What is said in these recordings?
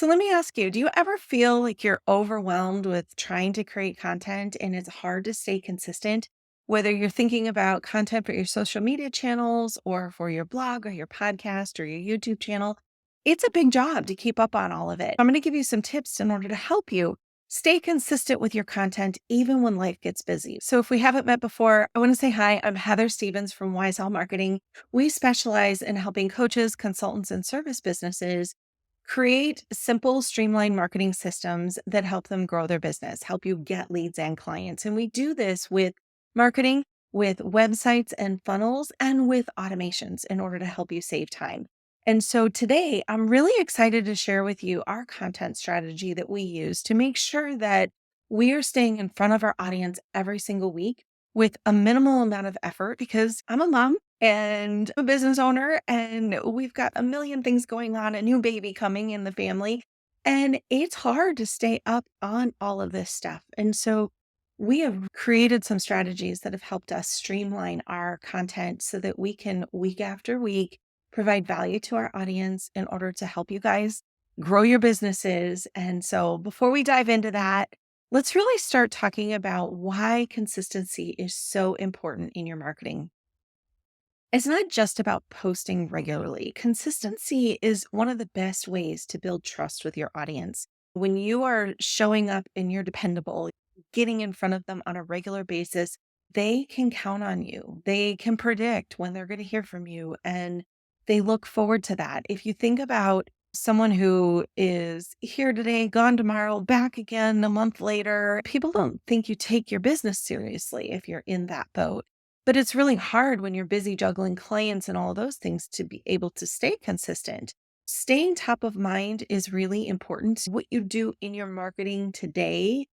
So let me ask you, do you ever feel like you're overwhelmed with trying to create content and it's hard to stay consistent? Whether you're thinking about content for your social media channels or for your blog or your podcast or your YouTube channel, it's a big job to keep up on all of it. I'm going to give you some tips in order to help you stay consistent with your content even when life gets busy. So if we haven't met before, I want to say hi. I'm Heather Stevens from YSL Marketing. We specialize in helping coaches, consultants, and service businesses create simple, streamlined marketing systems that help them grow their business, help you get leads and clients. And we do this with marketing, with websites and funnels, and with automations in order to help you save time. And so today, I'm really excited to share with you our content strategy that we use to make sure that we are staying in front of our audience every single week with a minimal amount of effort because I'm a mom and a business owner, and we've got a million things going on, a new baby coming in the family. And it's hard to stay up on all of this stuff. And so we have created some strategies that have helped us streamline our content so that we can, week after week, provide value to our audience in order to help you guys grow your businesses. And so before we dive into that, let's really start talking about why consistency is so important in your marketing. It's not just about posting regularly. Consistency is one of the best ways to build trust with your audience. When you are showing up and you're dependable, getting in front of them on a regular basis, they can count on you. They can predict when they're going to hear from you, and they look forward to that. If you think about someone who is here today, gone tomorrow, back again a month later, people don't think you take your business seriously if you're in that boat. But it's really hard when you're busy juggling clients and all those things to be able to stay consistent. Staying top of mind is really important. What you do in your marketing today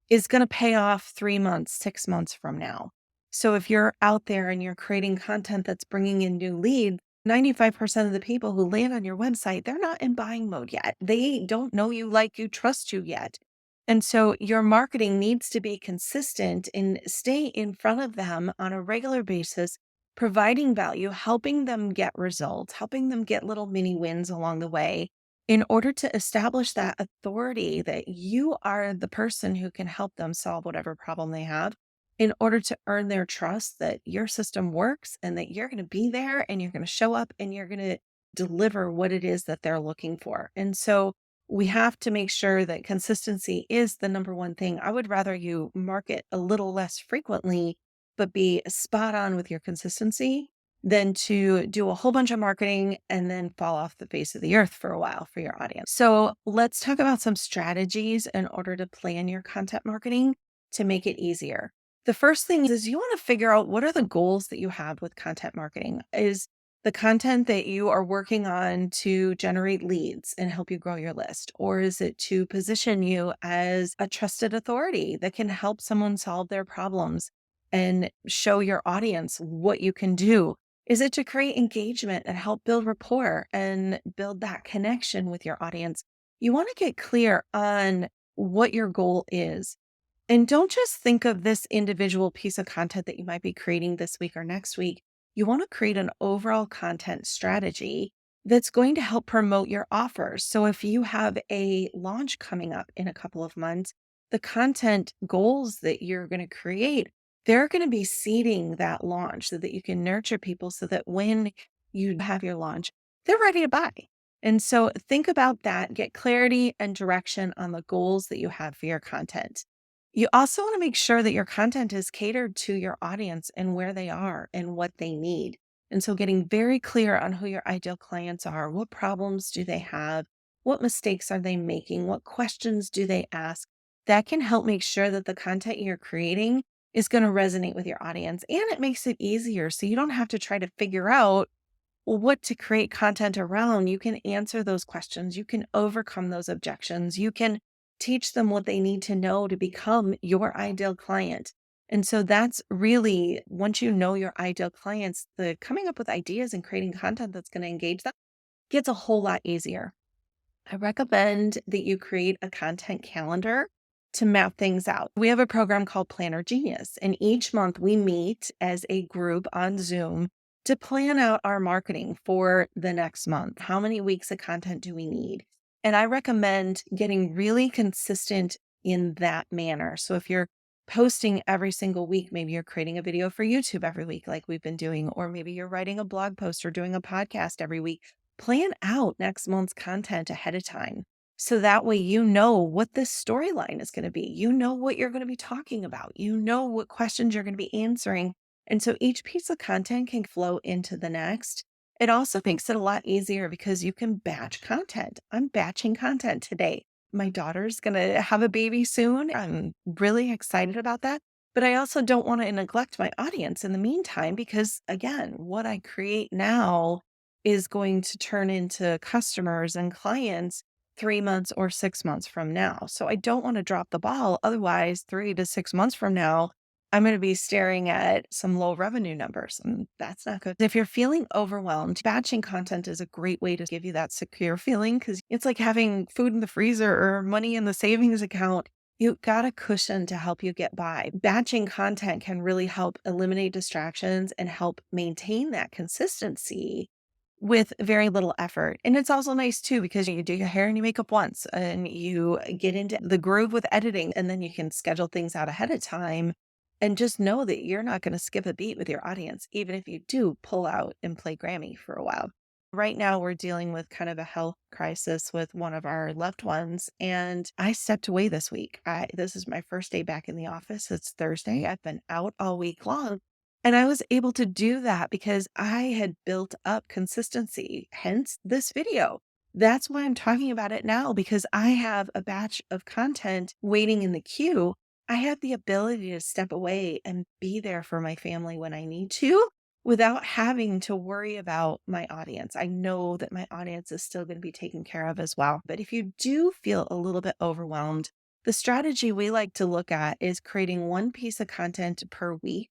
is going to pay off 3 months, 6 months from now. So if you're out there and you're creating content that's bringing in new leads, 95% of the people who land on your website, they're not in buying mode yet. They don't know you, like you, trust you yet. And so your marketing needs to be consistent and stay in front of them on a regular basis, providing value, helping them get results, helping them get little mini wins along the way in order to establish that authority that you are the person who can help them solve whatever problem they have, in order to earn their trust that your system works and that you're going to be there and you're going to show up and you're going to deliver what it is that they're looking for. And so we have to make sure that consistency is the number one thing. I would rather you market a little less frequently, but be spot on with your consistency than to do a whole bunch of marketing and then fall off the face of the earth for a while for your audience. So let's talk about some strategies in order to plan your content marketing to make it easier. The first thing is you want to figure out what are the goals that you have with content marketing. Is the content that you are working on to generate leads and help you grow your list? Or is it to position you as a trusted authority that can help someone solve their problems and show your audience what you can do? Is it to create engagement and help build rapport and build that connection with your audience? You want to get clear on what your goal is. And don't just think of this individual piece of content that you might be creating this week or next week. You want to create an overall content strategy that's going to help promote your offers. So if you have a launch coming up in a couple of months, the content goals that you're going to create, they're going to be seeding that launch so that you can nurture people so that when you have your launch, they're ready to buy. And so think about that, get clarity and direction on the goals that you have for your content. You also want to make sure that your content is catered to your audience and where they are and what they need. And so getting very clear on who your ideal clients are, what problems do they have, what mistakes are they making, what questions do they ask, that can help make sure that the content you're creating is going to resonate with your audience. And it makes it easier so you don't have to try to figure out what to create content around. You can answer those questions. You can overcome those objections. You can teach them what they need to know to become your ideal client. And so that's really, once you know your ideal clients, the coming up with ideas and creating content that's going to engage them gets a whole lot easier. I recommend that you create a content calendar to map things out. We have a program called Planner Genius, and each month we meet as a group on Zoom to plan out our marketing for the next month. How many weeks of content do we need? And I recommend getting really consistent in that manner. So if you're posting every single week, maybe you're creating a video for YouTube every week, like we've been doing, or maybe you're writing a blog post or doing a podcast every week. Plan out next month's content ahead of time. So that way, you know what this storyline is going to be. You know what you're going to be talking about. You know what questions you're going to be answering. And so each piece of content can flow into the next. It also makes it a lot easier because you can batch content. I'm batching content today. My daughter's going to have a baby soon. I'm really excited about that. But I also don't want to neglect my audience in the meantime because, again, what I create now is going to turn into customers and clients 3 months or 6 months from now. So I don't want to drop the ball. Otherwise, 3 to 6 months from now, I'm going to be staring at some low revenue numbers, and that's not good. If you're feeling overwhelmed, batching content is a great way to give you that secure feeling because it's like having food in the freezer or money in the savings account. You got a cushion to help you get by. Batching content can really help eliminate distractions and help maintain that consistency with very little effort. And it's also nice too because you do your hair and your makeup once and you get into the groove with editing, and then you can schedule things out ahead of time and just know that you're not going to skip a beat with your audience, even if you do pull out and play Grammy for a while. Right now, we're dealing with kind of a health crisis with one of our loved ones, and I stepped away this week. This is my first day back in the office. It's Thursday. I've been out all week long, and I was able to do that because I had built up consistency, hence this video. That's why I'm talking about it now because I have a batch of content waiting in the queue. I have the ability to step away and be there for my family when I need to without having to worry about my audience. I know that my audience is still going to be taken care of as well. But if you do feel a little bit overwhelmed, the strategy we like to look at is creating one piece of content per week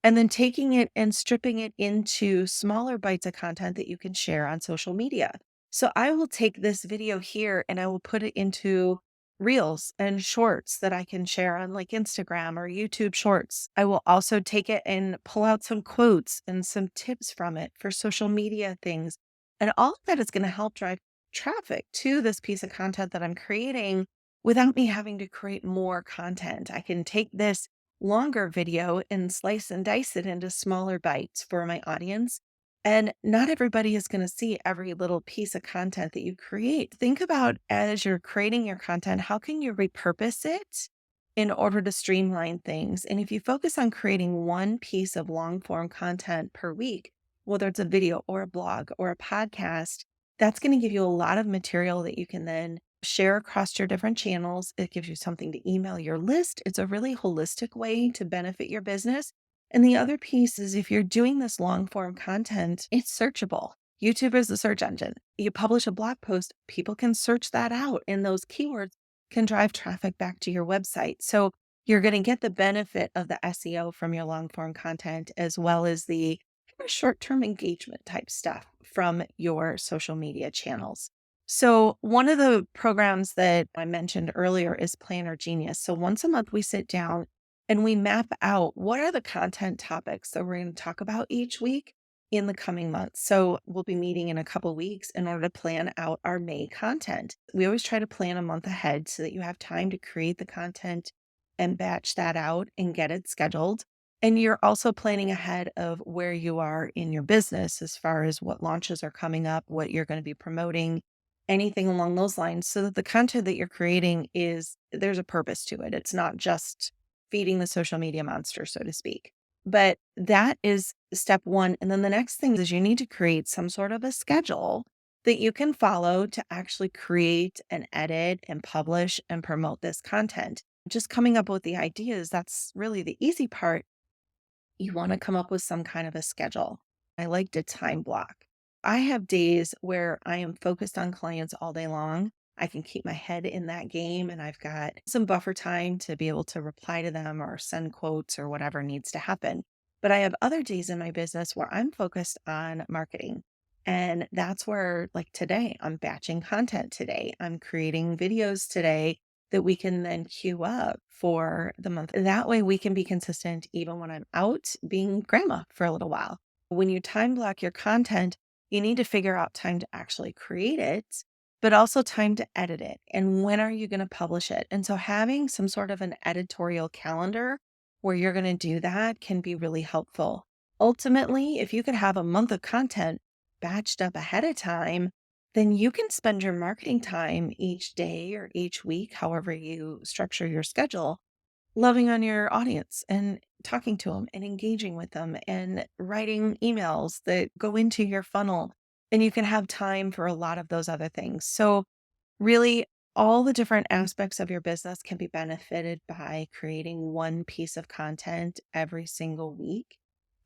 and then taking it and stripping it into smaller bites of content that you can share on social media. So I will take this video here and I will put it into reels and shorts that I can share on like Instagram or YouTube shorts. I will also take it and pull out some quotes and some tips from it for social media things. And all of that is going to help drive traffic to this piece of content that I'm creating without me having to create more content. I can take this longer video and slice and dice it into smaller bites for my audience. And not everybody is going to see every little piece of content that you create. Think about as you're creating your content, how can you repurpose it in order to streamline things? And if you focus on creating one piece of long form content per week, whether it's a video or a blog or a podcast, that's going to give you a lot of material that you can then share across your different channels. It gives you something to email your list. It's a really holistic way to benefit your business. And the other piece is if you're doing this long form content, it's searchable. YouTube is the search engine. You publish a blog post, people can search that out, and those keywords can drive traffic back to your website. So you're going to get the benefit of the SEO from your long form content as well as the short term engagement type stuff from your social media channels. So, one of the programs that I mentioned earlier is Planner Genius. So, once a month, we sit down and we map out what are the content topics that we're going to talk about each week in the coming months. So, we'll be meeting in a couple weeks in order to plan out our May content. We always try to plan a month ahead so that you have time to create the content and batch that out and get it scheduled. And you're also planning ahead of where you are in your business as far as what launches are coming up, what you're going to be promoting, anything along those lines, so that the content that you're creating is there's a purpose to it. It's not just feeding the social media monster, so to speak. But that is step one. And then the next thing is you need to create some sort of a schedule that you can follow to actually create and edit and publish and promote this content. Just coming up with the ideas, that's really the easy part. You want to come up with some kind of a schedule. I like to time block. I have days where I am focused on clients all day long. I can keep my head in that game and I've got some buffer time to be able to reply to them or send quotes or whatever needs to happen. But I have other days in my business where I'm focused on marketing. And that's where, like today, I'm batching content today. I'm creating videos today that we can then queue up for the month. That way we can be consistent even when I'm out being grandma for a little while. When you time block your content, you need to figure out time to actually create it but also time to edit it. And when are you going to publish it? And so having some sort of an editorial calendar where you're going to do that can be really helpful. Ultimately, if you could have a month of content batched up ahead of time, then you can spend your marketing time each day or each week, however you structure your schedule, loving on your audience and talking to them and engaging with them and writing emails that go into your funnel. And you can have time for a lot of those other things. So, really, all the different aspects of your business can be benefited by creating one piece of content every single week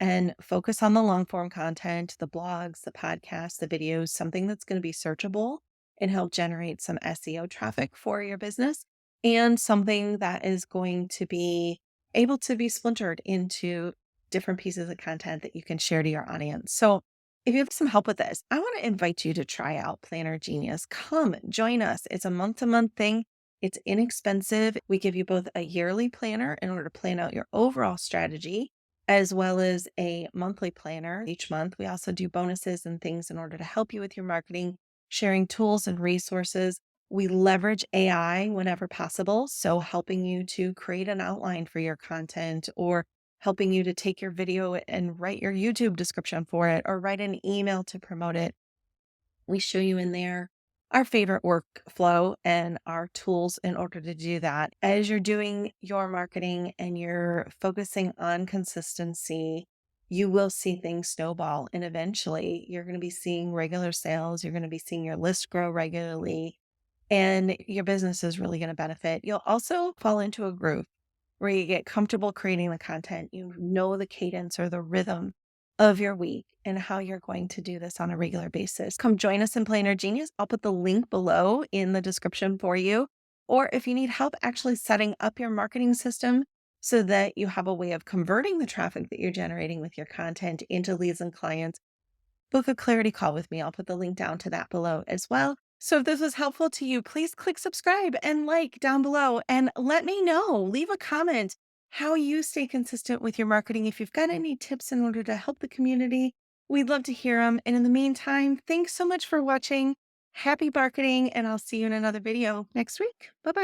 and focus on the long form content, the blogs, the podcasts, the videos, something that's going to be searchable and help generate some SEO traffic for your business, and something that is going to be able to be splintered into different pieces of content that you can share to your audience. So, if you have some help with this, I want to invite you to try out Planner Genius. Come join us. It's a month to month thing. It's inexpensive. We give you both a yearly planner in order to plan out your overall strategy, as well as a monthly planner each month. We also do bonuses and things in order to help you with your marketing, sharing tools and resources. We leverage AI whenever possible. So, helping you to create an outline for your content, or helping you to take your video and write your YouTube description for it, or write an email to promote it. We show you in there our favorite workflow and our tools in order to do that. As you're doing your marketing and you're focusing on consistency, you will see things snowball. And eventually, you're going to be seeing regular sales. You're going to be seeing your list grow regularly, and your business is really going to benefit. You'll also fall into a groove where you get comfortable creating the content. You know the cadence or the rhythm of your week and how you're going to do this on a regular basis. Come join us in Planner Genius. I'll put the link below in the description for you. Or if you need help actually setting up your marketing system so that you have a way of converting the traffic that you're generating with your content into leads and clients, book a clarity call with me. I'll put the link down to that below as well. So if this was helpful to you, please click subscribe and like down below and let me know. Leave a comment how you stay consistent with your marketing. If you've got any tips in order to help the community, we'd love to hear them. And in the meantime, thanks so much for watching. Happy marketing, and I'll see you in another video next week. Bye bye.